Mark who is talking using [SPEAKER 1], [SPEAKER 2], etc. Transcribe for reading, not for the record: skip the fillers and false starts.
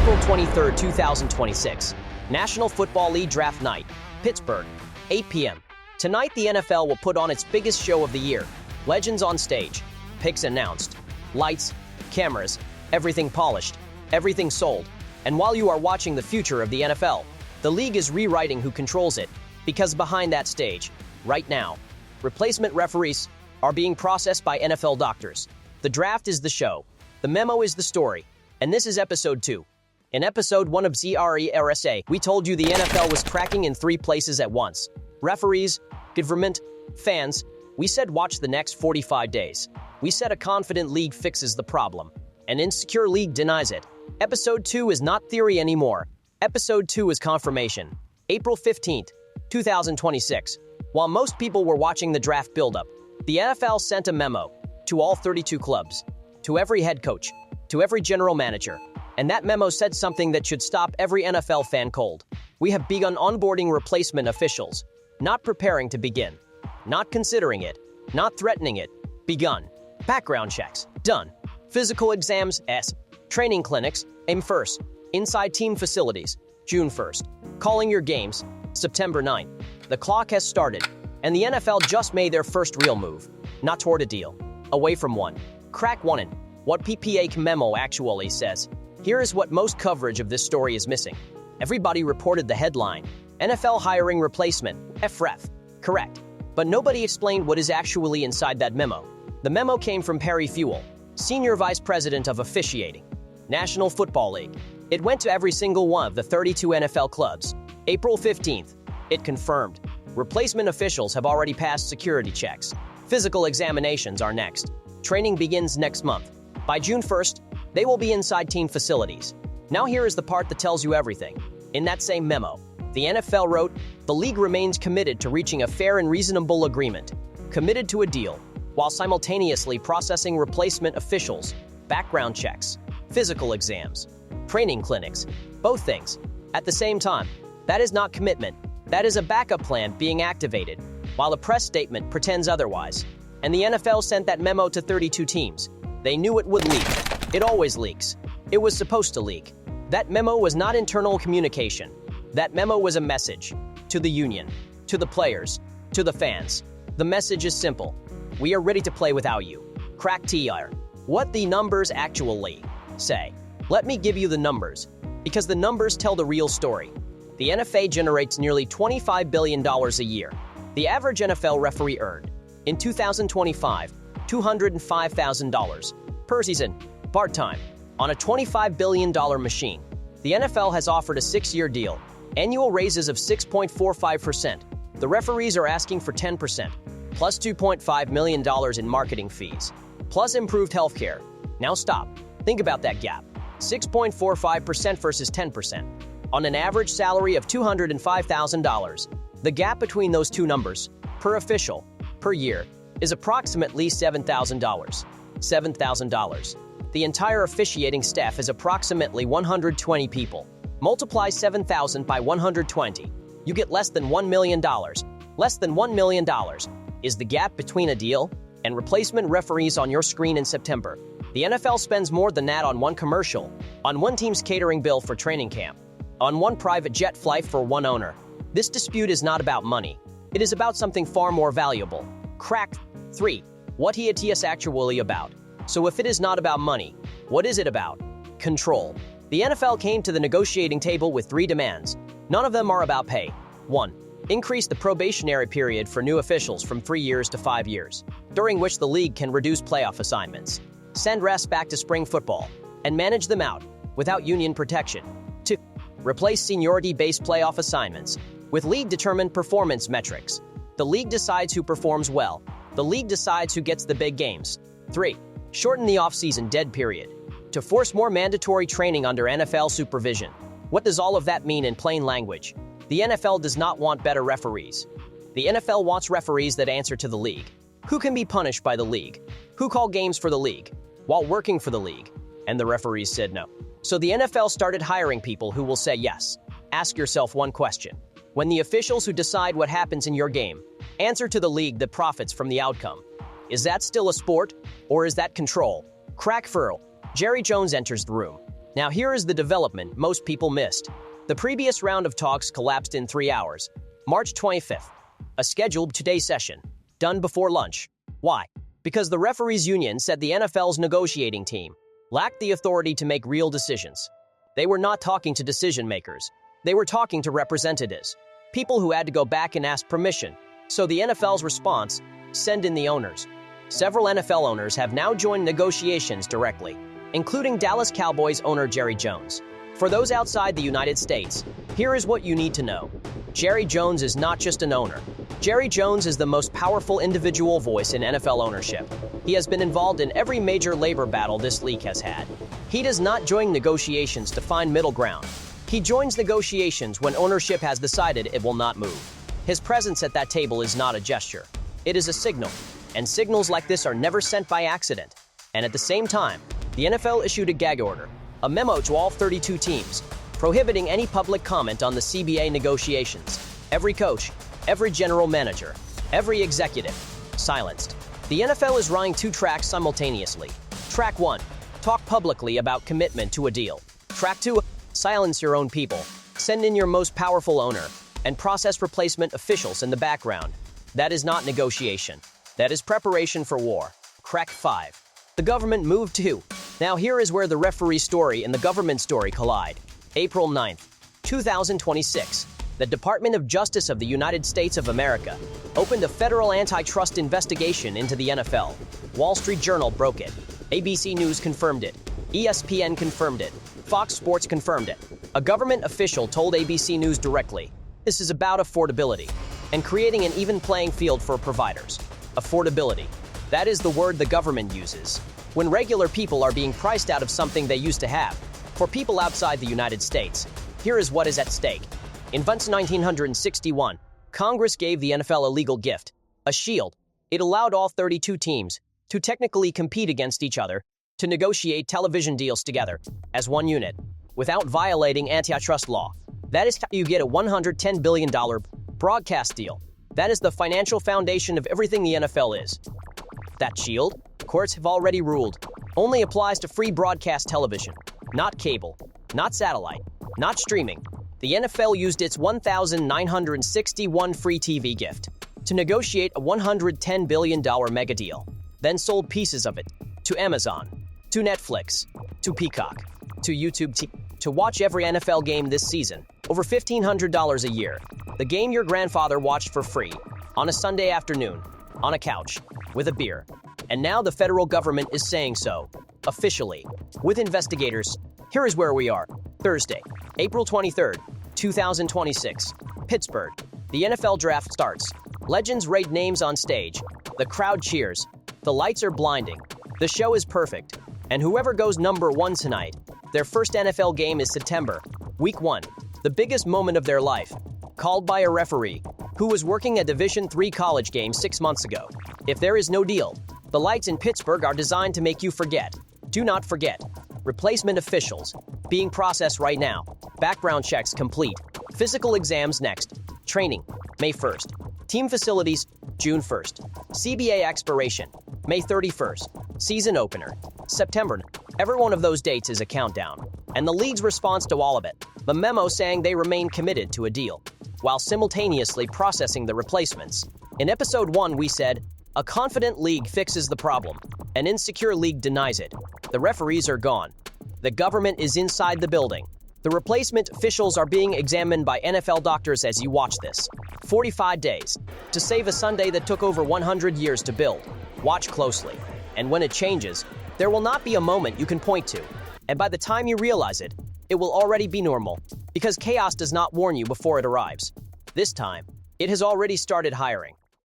[SPEAKER 1] April 23, 2026. National Football League Draft Night, Pittsburgh, 8 p.m. Tonight, the NFL will put on its biggest show of the year. Legends on stage, picks announced, lights, cameras, everything polished, everything sold. And while you are watching the future of the NFL, the league is rewriting who controls it, because behind that stage, right now, replacement referees are being processed by NFL doctors. The draft is the show, the memo is the story, and this is episode 2. In episode 1 of ZRERSA, we told you the NFL was cracking in 3 places at once. Referees, government, fans. We said watch the next 45 days. We said a confident league fixes the problem. An insecure league denies it. Episode 2 is not theory anymore. Episode 2 is confirmation. April 15th, 2026. While most people were watching the draft buildup, the NFL sent a memo to all 32 clubs, to every head coach, to every general manager. And that memo said something that should stop every NFL fan cold. We have begun onboarding replacement officials, not preparing to begin, not considering it, not threatening it, begun. Background checks, done. Physical exams, training clinics, aim 1st. Inside team facilities, June 1st. Calling your games, September 9th. The clock has started, and the NFL just made their first real move, not toward a deal, away from one. Crack one in. What PPA memo actually says. Here is what most coverage of this story is missing. Everybody reported the headline, NFL hiring replacement, FREF. Correct. But nobody explained what is actually inside that memo. The memo came from Perry Fewell, Senior Vice President of Officiating, National Football League. It went to every single one of the 32 NFL clubs. April 15th, it confirmed. Replacement officials have already passed security checks. Physical examinations are next. Training begins next month. By June 1st, they will be inside team facilities. Now here is the part that tells you everything. In that same memo, the NFL wrote, the league remains committed to reaching a fair and reasonable agreement, committed to a deal, while simultaneously processing replacement officials, background checks, physical exams, training clinics, both things. At the same time, that is not commitment. That is a backup plan being activated, while a press statement pretends otherwise. And the NFL sent that memo to 32 teams. They knew it would leak. It always leaks. It was supposed to leak. That memo was not internal communication. That memo was a message to the union, to the players, to the fans. The message is simple. We are ready to play without you. Crack TR. What the numbers actually say. Let me give you the numbers, because the numbers tell the real story. The NFL generates nearly $25 billion a year. The average NFL referee earned, in 2025, $205,000 per season, part-time, on a $25 billion machine. The NFL has offered a 6-year deal, annual raises of 6.45%. The referees are asking for 10%, plus $2.5 million in marketing fees, plus improved healthcare. Now stop. Think about that gap. 6.45% versus 10%. On an average salary of $205,000, the gap between those two numbers, per official, per year, is approximately $7,000. $7,000. The entire officiating staff is approximately 120 people. Multiply 7,000 by 120. You get less than $1 million. Less than $1 million is the gap between a deal and replacement referees on your screen in September. The NFL spends more than that on one commercial, on one team's catering bill for training camp, on one private jet flight for one owner. This dispute is not about money. It is about something far more valuable. Crack 3. What it is actually about. So if it is not about money, what is it about? Control. The NFL came to the negotiating table with 3 demands. None of them are about pay. 1. Increase the probationary period for new officials from 3 years to 5 years, during which the league can reduce playoff assignments, send refs back to spring football, and manage them out without union protection. 2. Replace seniority-based playoff assignments with league-determined performance metrics. The league decides who performs well. The league decides who gets the big games. 3. Shorten the off-season dead period to force more mandatory training under NFL supervision. What does all of that mean in plain language? The NFL does not want better referees. The NFL wants referees that answer to the league. Who can be punished by the league? Who call games for the league while working for the league? And the referees said no. So the NFL started hiring people who will say yes. Ask yourself one question. When the officials who decide what happens in your game answer to the league that profits from the outcome, is that still a sport, or is that control? Crack furl. Jerry Jones enters the room. Now here is the development most people missed. The previous round of talks collapsed in 3 hours. March 25th. A scheduled today session. Done before lunch. Why? Because the referees union said the NFL's negotiating team lacked the authority to make real decisions. They were not talking to decision makers. They were talking to representatives. People who had to go back and ask permission. So the NFL's response, send in the owners. Several NFL owners have now joined negotiations directly, including Dallas Cowboys owner Jerry Jones. For those outside the United States, here is what you need to know. Jerry Jones is not just an owner. Jerry Jones is the most powerful individual voice in NFL ownership. He has been involved in every major labor battle this league has had. He does not join negotiations to find middle ground. He joins negotiations when ownership has decided it will not move. His presence at that table is not a gesture. It is a signal. And signals like this are never sent by accident. And at the same time, the NFL issued a gag order, a memo to all 32 teams, prohibiting any public comment on the CBA negotiations. Every coach, every general manager, every executive, silenced. The NFL is running 2 tracks simultaneously. Track 1, talk publicly about commitment to a deal. Track 2, silence your own people, send in your most powerful owner, and process replacement officials in the background. That is not negotiation. That is preparation for war. Crack 5. The government moved too. Now here is where the referee story and the government story collide. April 9th, 2026. The Department of Justice of the United States of America opened a federal antitrust investigation into the NFL. Wall Street Journal broke it. ABC News confirmed it. ESPN confirmed it. Fox Sports confirmed it. A government official told ABC News directly, this is about affordability and creating an even playing field for providers. Affordability. That is the word the government uses when regular people are being priced out of something they used to have. For people outside the United States, here is what is at stake. In 1961, Congress gave the NFL a legal gift, a shield. It allowed all 32 teams to technically compete against each other, to negotiate television deals together as one unit, without violating antitrust law. That is how you get a $110 billion broadcast deal. That is the financial foundation of everything the NFL is. That shield, courts have already ruled, only applies to free broadcast television, not cable, not satellite, not streaming. The NFL used its 1,961 free TV gift to negotiate a $110 billion mega deal, then sold pieces of it to Amazon, to Netflix, to Peacock, to YouTube TV, to watch every NFL game this season, over $1,500 a year. The game your grandfather watched for free, on a Sunday afternoon, on a couch, with a beer. And now the federal government is saying so, officially, with investigators. Here is where we are. Thursday, April 23rd, 2026. Pittsburgh. The NFL draft starts. Legends rate names on stage. The crowd cheers. The lights are blinding. The show is perfect. And whoever goes number 1 tonight, their first NFL game is September, Week 1, the biggest moment of their life, called by a referee who was working a Division III college game 6 months ago. If there is no deal, the lights in Pittsburgh are designed to make you forget. Do not forget. Replacement officials being processed right now. Background checks complete. Physical exams next. Training, May 1st. Team facilities, June 1st. CBA expiration, May 31st. Season opener, September. Every one of those dates is a countdown. And the league's response to all of it, the memo saying they remain committed to a deal, while simultaneously processing the replacements. In episode 1 we said, a confident league fixes the problem. An insecure league denies it. The referees are gone. The government is inside the building. The replacement officials are being examined by NFL doctors as you watch this. 45 days to save a Sunday that took over 100 years to build. Watch closely. And when it changes, there will not be a moment you can point to. And by the time you realize it, it will already be normal. Because chaos does not warn you before it arrives. This time, it has already started hiring.